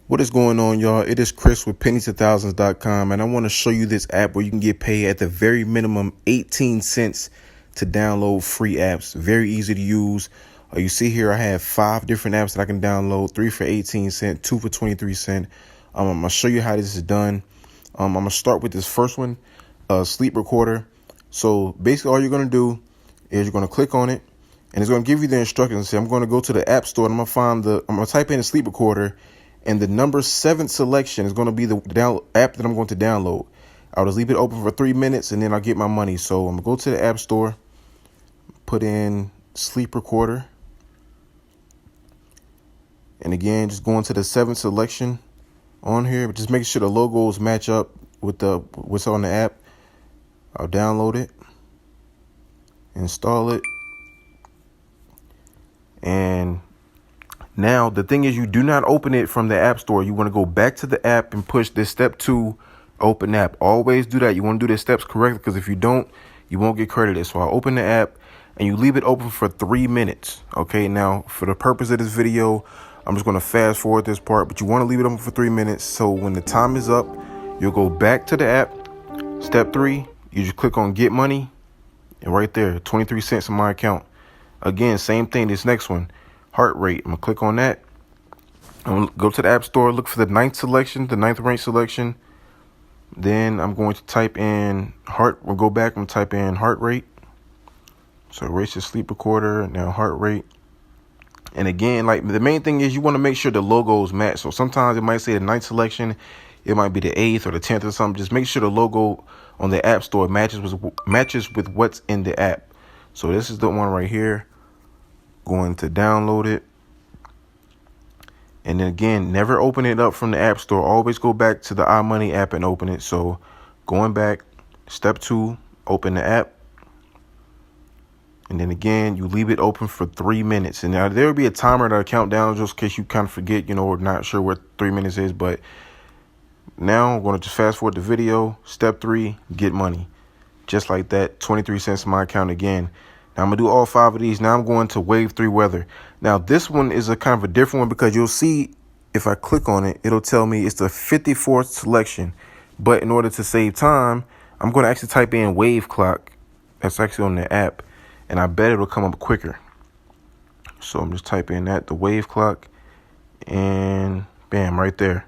What is going on, y'all? It is Chris with pennies2000s.com, and I want to show you this app where you can get paid at the very minimum 18 cents to download free apps. Very easy to use. You see here I have 5 different apps that I can download, 3 for 18 cents, 2 for 23 cents. I'm going to show you how this is done. I'm going to start with this first one, Sleep Recorder. So basically all you're going to do is you're going to click on it, and it's going to give you the instructions. I'm going to go to the App Store, and I'm going to type in the Sleep Recorder. And the number 7 selection is going to be the app that I'm going to download. I'll just leave it open for 3 minutes and then I'll get my money. So I'm going to go to the App Store, put in Sleep Recorder. And again, just go into the 7th selection on here. But just make sure the logos match up with what's on the app. I'll download it, install it. And now, the thing is, you do not open it from the App Store. You want to go back to the app and push this step 2, open app. Always do that. You want to do the steps correctly, because if you don't, you won't get credited. So I'll open the app and you leave it open for 3 minutes. Okay, now for the purpose of this video, I'm just going to fast forward this part, but you want to leave it open for 3 minutes. So when the time is up, you'll go back to the app. Step 3, you just click on Get Money, and right there, 23 cents in my account. Again, same thing, this next one. Heart rate. I'm going to click on that. I'm going to go to the App Store, look for the 9th selection, the 9th rank selection. Then I'm going to type in we'll go back and type in heart rate. So erase the Sleep Recorder, now heart rate. And again, like the main thing is you want to make sure the logos match. So sometimes it might say the 9th selection, it might be the 8th or the 10th or something. Just make sure the logo on the App Store matches with what's in the app. So this is the one right here. Going to download it. And then again, never open it up from the App Store. Always go back to the iMoney app and open it. So going back, step 2, open the app. And then again, you leave it open for 3 minutes. And now there will be a timer that'll count down just in case you kind of forget, or not sure what 3 minutes is. But now I'm going to just fast forward the video. Step 3, get money. Just like that, 23 cents in my account again. Now I'm going to do all 5 of these. Now I'm going to Wave 3 Weather. Now this one is a kind of a different one, because you'll see if I click on it, it'll tell me it's the 54th selection. But in order to save time, I'm going to actually type in Wave Clock. That's actually on the app. And I bet it'll come up quicker. So I'm just typing in that, the Wave Clock. And bam, right there.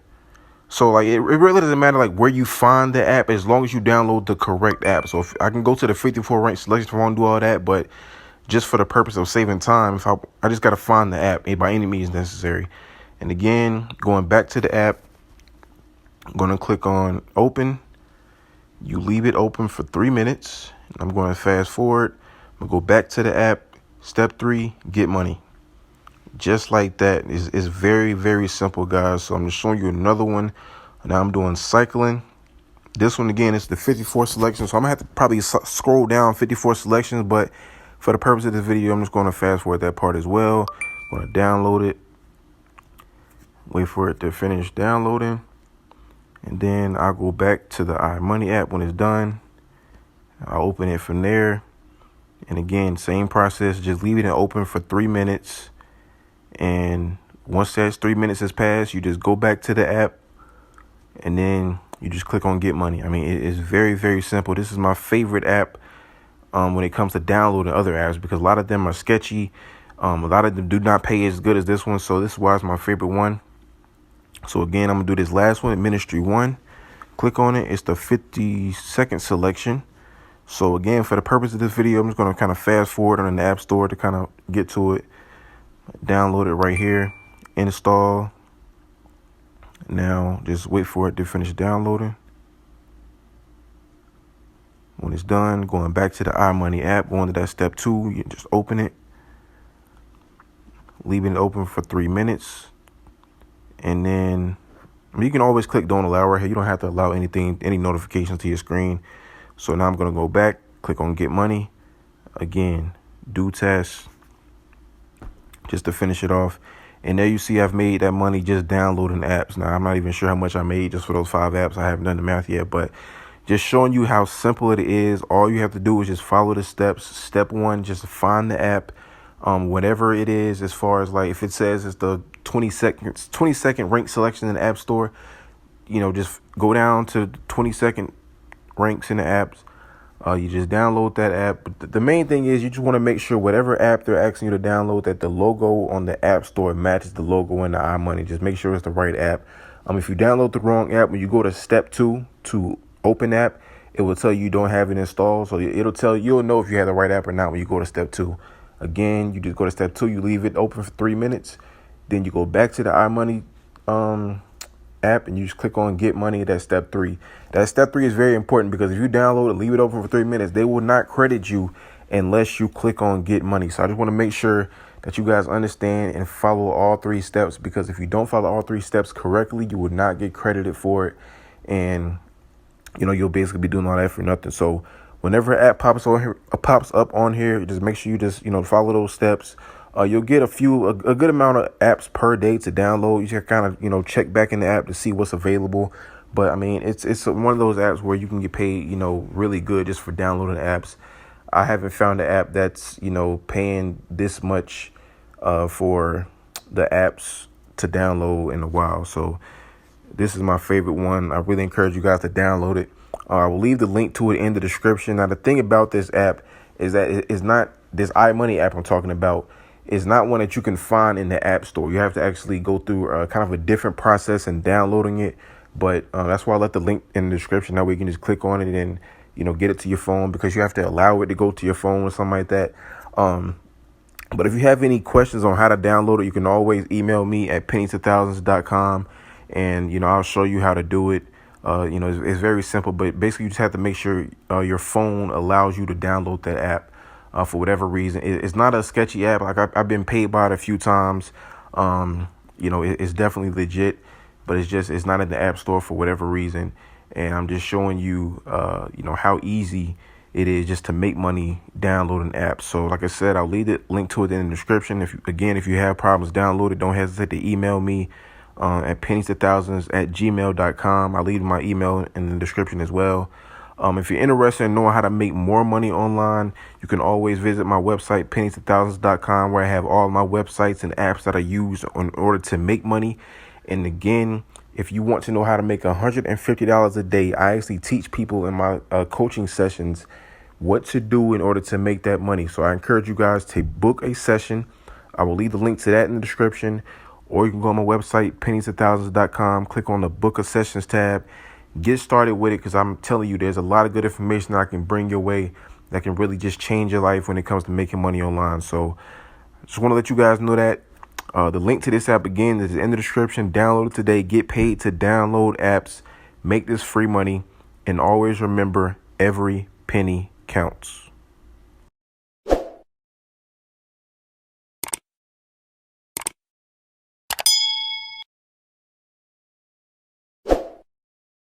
So like it really doesn't matter like where you find the app, as long as you download the correct app. So if I can go to the 54 rank selection if I want to do all that, but just for the purpose of saving time, if I just got to find the app by any means necessary. And again, going back to the app, I'm going to click on open. You leave it open for 3 minutes. I'm going to fast forward. I'm going to go back to the app. Step 3, get money. Just like that. It's very, very simple, guys. So I'm just showing you another one. Now I'm doing cycling. This one, again, is the 54 selection. So I'm going to have to probably scroll down 54 selections. But for the purpose of this video, I'm just going to fast forward that part as well. I'm going to download it. Wait for it to finish downloading. And then I'll go back to the iMoney app when it's done. I'll open it from there. And again, same process. Just leave it open for 3 minutes. And once that 3 minutes has passed, you just go back to the app and then you just click on Get Money. I mean, it is very, very simple. This is my favorite app when it comes to downloading other apps, because a lot of them are sketchy. A lot of them do not pay as good as this one. So this is why it's my favorite one. So again, I'm going to do this last one, Ministry 1. Click on it. It's the 52nd selection. So again, for the purpose of this video, I'm just going to kind of fast forward on the App Store to kind of get to it. Download it right here, install. Now just wait for it to finish downloading. When it's done, going back to the iMoney app, going to that step 2, you just open it, leaving it open for 3 minutes. And then you can always click don't allow right here. You don't have to allow any notifications to your screen. So now I'm going to go back, click on Get Money. Again, do test. Just to finish it off. And there you see I've made that money just downloading apps. Now, I'm not even sure how much I made just for those 5 apps. I haven't done the math yet, but just showing you how simple it is. All you have to do is just follow the steps. Step 1, just find the app. Whatever it is, as far as like if it says it's the 20-second rank selection in the App Store. Just go down to 20-second ranks in the apps. You just download that app. But the main thing is you just want to make sure whatever app they're asking you to download, that the logo on the App Store matches the logo in the iMoney. Just make sure it's the right app. If you download the wrong app, when you go to step 2 to open app, it will tell you don't have it installed. So you'll know if you have the right app or not when you go to step 2. Again, you just go to step 2, you leave it open for 3 minutes. Then you go back to the iMoney app and you just click on Get Money. That's step 3. That step 3 is very important because if you download it, leave it open for 3 minutes, they will not credit you unless you click on Get Money. So I just want to make sure that you guys understand and follow all 3 steps, because if you don't follow all 3 steps correctly, you will not get credited for it. And you'll basically be doing all that for nothing. So whenever an app pops up on here, just make sure you just follow those steps. You'll get a good amount of apps per day to download. You just kind of check back in the app to see what's available. But I mean, it's one of those apps where you can get paid really good just for downloading apps. I haven't found an app that's paying this much for the apps to download in a while. So this is my favorite one. I really encourage you guys to download it. I will leave the link to it in the description. Now, the thing about this app is that it's not this iMoney app I'm talking about. It's not one that you can find in the App Store. You have to actually go through kind of a different process in downloading it. But that's why I left the link in the description. That way you can just click on it and get it to your phone, because you have to allow it to go to your phone or something like that. But if you have any questions on how to download it, you can always email me at pennies2000s.com, and I'll show you how to do it. It's very simple, but basically you just have to make sure your phone allows you to download that app for whatever reason. It's not a sketchy app. Like I've been paid by it a few times. It's definitely legit, but it's not in the App Store for whatever reason. And I'm just showing you, how easy it is just to make money downloading apps. So like I said, I'll leave the link to it in the description. If you have problems, download it. Don't hesitate to email me at pennies2000s@gmail.com. I'll leave my email in the description as well. If you're interested in knowing how to make more money online, you can always visit my website, pennies2000s.com, where I have all my websites and apps that I use in order to make money. And again, if you want to know how to make $150 a day, I actually teach people in my coaching sessions what to do in order to make that money. So I encourage you guys to book a session. I will leave the link to that in the description, or you can go on my website, pennies2000s.com, click on the Book a Sessions tab, get started with it, because I'm telling you, there's a lot of good information that I can bring your way that can really just change your life when it comes to making money online. So just want to let you guys know that. The link to this app, again, is in the description. Download it today. Get paid to download apps. Make this free money. And always remember, every penny counts.